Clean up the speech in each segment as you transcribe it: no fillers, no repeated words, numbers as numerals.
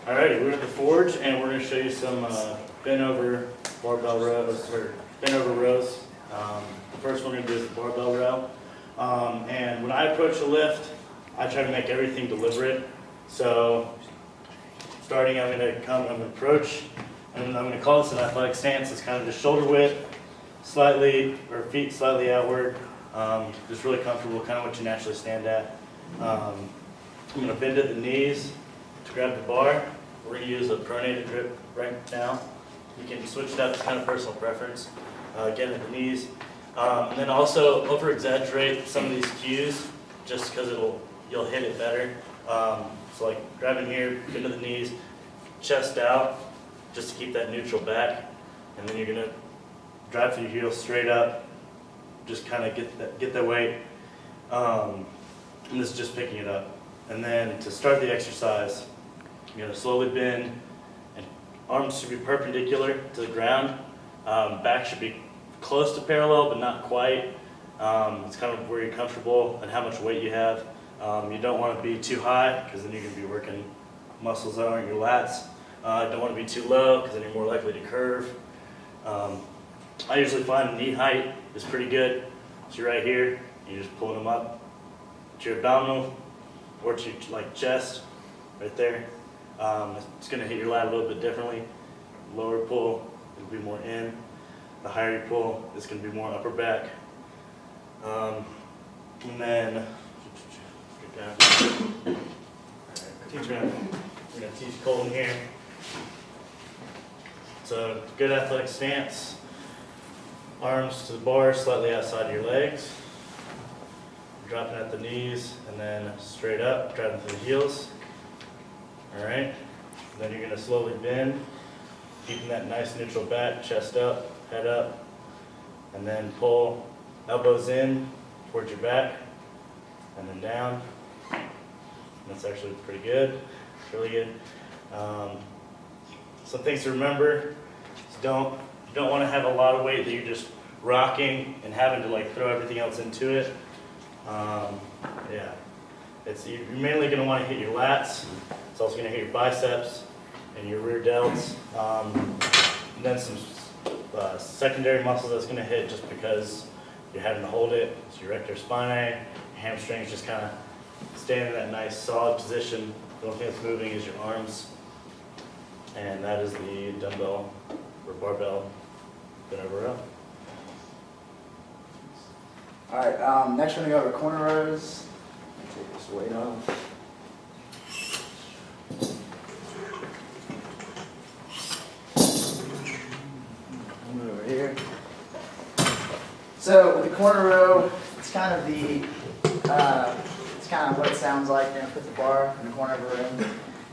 Alrighty, we're at the forge and we're going to show you some bent over barbell rows, or bent over rows. First one we're going to do is the barbell row. And when I approach a lift, I try to make everything deliberate. So starting, I'm going to approach, and I'm going to call this an athletic stance. It's kind of just shoulder width, slightly, or feet slightly outward. Just really comfortable, kind of what you naturally stand at. I'm going to bend at the knees to grab the bar. We're going to use a pronated grip right now. You can switch it up, it's kind of personal preference. Again, at the knees. And then also over-exaggerate some of these cues just because you'll hit it better. So like grabbing here, bend to the knees, chest out, just to keep that neutral back. And then you're going to drive through your heels straight up, just kind of get that weight. And this is just picking it up. And then to start the exercise, you're going to slowly bend, and arms should be perpendicular to the ground. Back should be close to parallel, but not quite. It's kind of where you're comfortable and how much weight you have. You don't want to be too high, because then you're going to be working muscles that aren't your lats. Don't want to be too low, because then you're more likely to curve. I usually find knee height is pretty good. So you're right here, you're just pulling them up to your abdominal or to your chest, right there. It's going to hit your lat a little bit differently. Lower pull, it'll be more in. The higher you pull, it's going to be more upper back. And then, get down. We're going to teach Colton here. So, good athletic stance. Arms to the bar, slightly outside of your legs. Dropping at the knees, and then straight up, driving through the heels. Alright, then you're going to slowly bend, keeping that nice neutral back, chest up, head up, and then pull elbows in towards your back, and then down. That's actually pretty good, it's really good. Some things to remember is you don't want to have a lot of weight that you're just rocking and having to throw everything else into it. You're mainly going to want to hit your lats. It's also going to hit your biceps and your rear delts. And then some secondary muscles that's going to hit just because you're having to hold it. It's your rectus spinae, your hamstrings just kind of staying in that nice solid position. The only thing that's moving is your arms. And that is the dumbbell or barbell bent over row. All right, next we're going to go over corner rows. Take this weight off. Move over here. So with the corner row, it's kind of what it sounds like. You're going to put the bar in the corner of a room.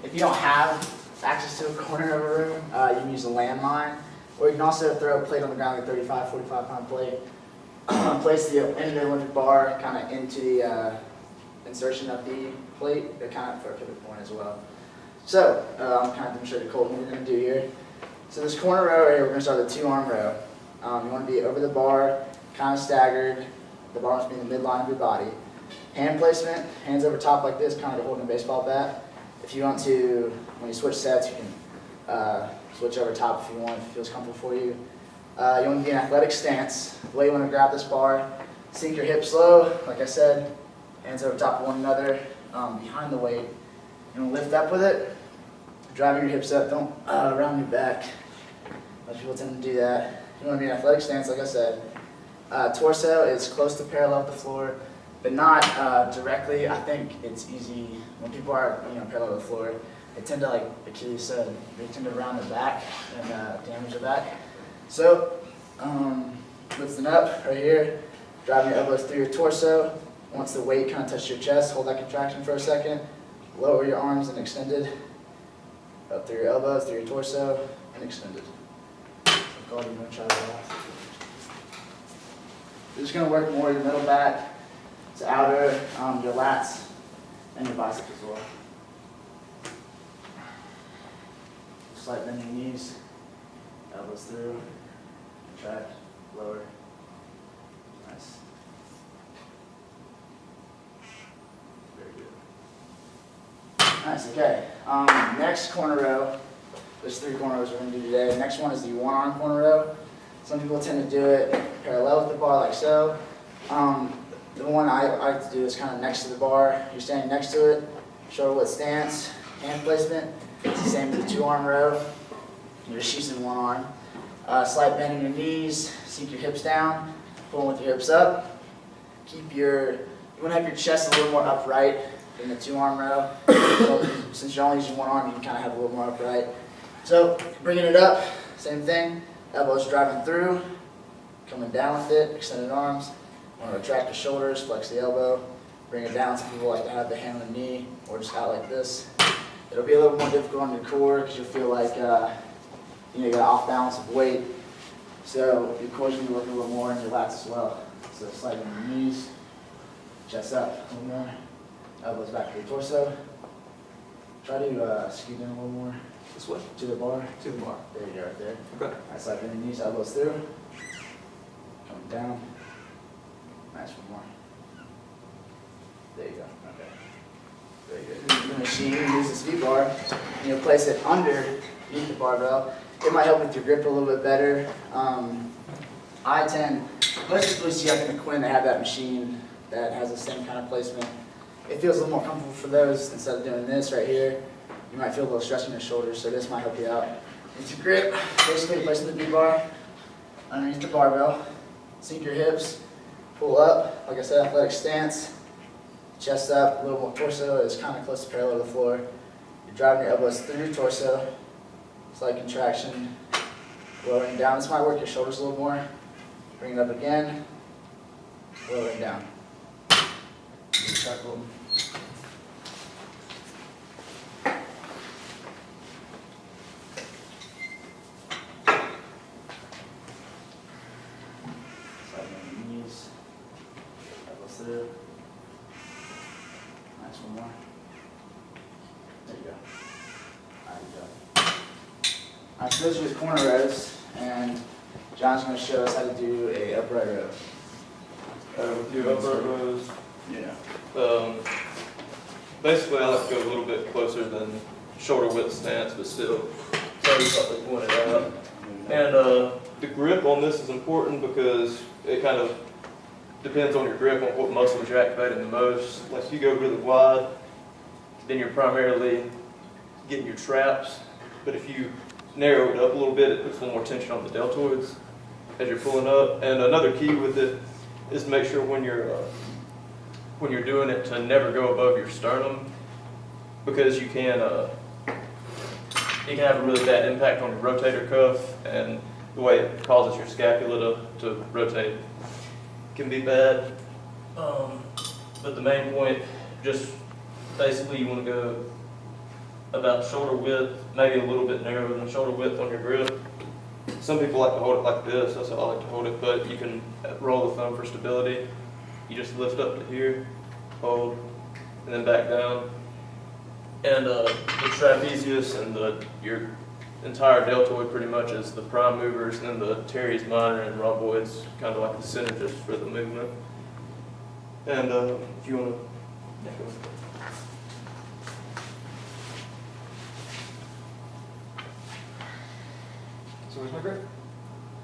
If you don't have access to a corner of a room, you can use a landmine, or you can also throw a plate on the ground, like a 35, 45-pound plate. Place the end of the Olympic bar kind of into the insertion of the plate, but kind of for a pivot point as well. So I'm kind of demonstrating Colton what we're going to do here. So this corner row here, we're going to start with a 2-arm row. You want to be over the bar, kind of staggered. The bar must be in the midline of your body. Hand placement, hands over top like this, kind of holding a baseball bat. If you want to, when you switch sets, you can switch over top if you want, if it feels comfortable for you. You want to be in athletic stance. The way you want to grab this bar, sink your hips low, like I said, hands over top of one another, behind the weight. You want to lift up with it, driving your hips up, don't round your back. Most people tend to do that. You want to be in athletic stance, like I said. Torso is close to parallel with the floor, but not directly. I think it's easy when people are parallel to the floor. They tend to, like Achilles said, they tend to round the back and damage the back. So, lifting up right here, driving your elbows through your torso. Once the weight kind of touches your chest, hold that contraction for a second. Lower your arms and extended. Up through your elbows, through your torso, and extended. So, go ahead and try that off. You're just going to work more your middle back, to outer, your lats, and your biceps as well. Slight bend in your knees, elbows through. Track, lower, nice. Very good. Nice, okay. Next corner row, there's 3 corner rows we're going to do today. The next one is the one-arm corner row. Some people tend to do it parallel with the bar like so. The one I like to do is kind of next to the bar. You're standing next to it, shoulder width stance, hand placement. It's the same as the 2-arm row. You're just using one arm. Slight bend in your knees, sink your hips down, pull with your hips up. You want to have your chest a little more upright than the 2-arm row. So, since you're only using one arm, you can kind of have a little more upright. So bringing it up, same thing. Elbows driving through, coming down with it, extended arms. Want to retract the shoulders, flex the elbow, bring it down. Some people like to have the hand on the knee or just out like this. It'll be a little more difficult on your core because you'll feel like you got off balance of weight. So your core's going to be working a little more and your lats as well. So slightly on your knees, chest up a little more, elbows back to your torso. Try to scoot in a little more. This way? To the bar. To the bar. There you go, right there. Okay. Nice, slide in your knees, elbows through. Coming down. Nice, one more. There you go. Okay. Very good. The machine, use this V-bar, and you'll place it underneath the barbell. It might help with your grip a little bit better. Let's just really see up in the Quinn, they have that machine that has the same kind of placement. It feels a little more comfortable for those instead of doing this right here. You might feel a little stress in your shoulders, so this might help you out. With your grip, basically placing the V-bar underneath the barbell. Sink your hips, pull up, like I said, athletic stance. Chest up, a little more torso is kind of close to parallel to the floor. You're driving your elbows through your torso. Slight contraction, lowering down. This might work your shoulders a little more. Bring it up again, lowering down. Circle. Slide on your knees, elbows through. Nice, one more. There you go. Alright, so those are your corner rows, and John's going to show us how to do a upright row. With your upright rows, Yeah. basically I like to go a little bit closer than shoulder width stance, but still try to something pointed out. And the grip on this is important because it kind of depends on your grip on what muscles you're activating the most. Like if you go really wide, then you're primarily getting your traps. But if you narrow it up a little bit, it puts a little more tension on the deltoids as you're pulling up. And another key with it is to make sure when you're doing it to never go above your sternum, because you can have a really bad impact on your rotator cuff, and the way it causes your scapula to rotate can be bad. But the main point, just basically you want to go about shoulder width, maybe a little bit narrower than shoulder width on your grip. Some people like to hold it like this, that's how I like to hold it, but you can roll the thumb for stability. You just lift up to here, hold, and then back down. And the trapezius and your entire deltoid pretty much is the prime movers, and then the teres minor and rhomboids kind of like the synergist for the movement. And if you want to, yeah, go ahead. So where's my grip?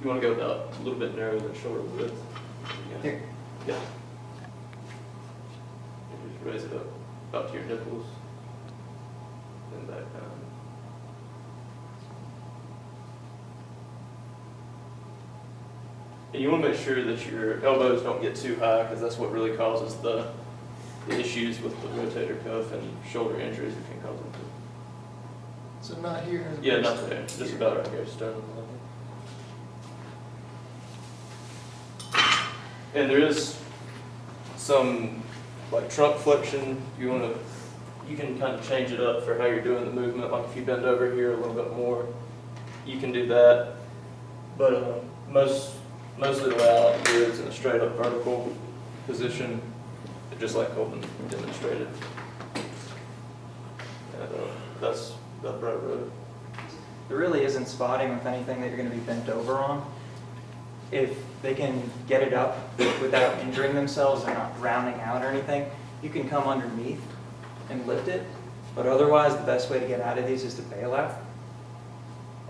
You want to go about a little bit narrower than shoulder width. Here. Yeah. Just raise it up about to your nipples, then back down. And you want to make sure that your elbows don't get too high, because that's what really causes the issues with the rotator cuff and shoulder injuries it can cause them to. So not here. Yeah, not there, just about right here, sternum level. And there is some like trunk flexion. You can kind of change it up for how you're doing the movement. Like if you bend over here a little bit more, you can do that. But mostly the way I like to do it is in a straight up vertical position, just like Colton demonstrated. And that's the upright row. There really isn't spotting with anything that you're going to be bent over on. If they can get it up without injuring themselves and not rounding out or anything, you can come underneath and lift it, But otherwise, the best way to get out of these is to bail out.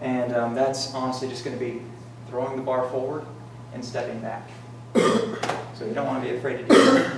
And that's honestly just going to be throwing the bar forward and stepping back. So you don't want to be afraid to do that.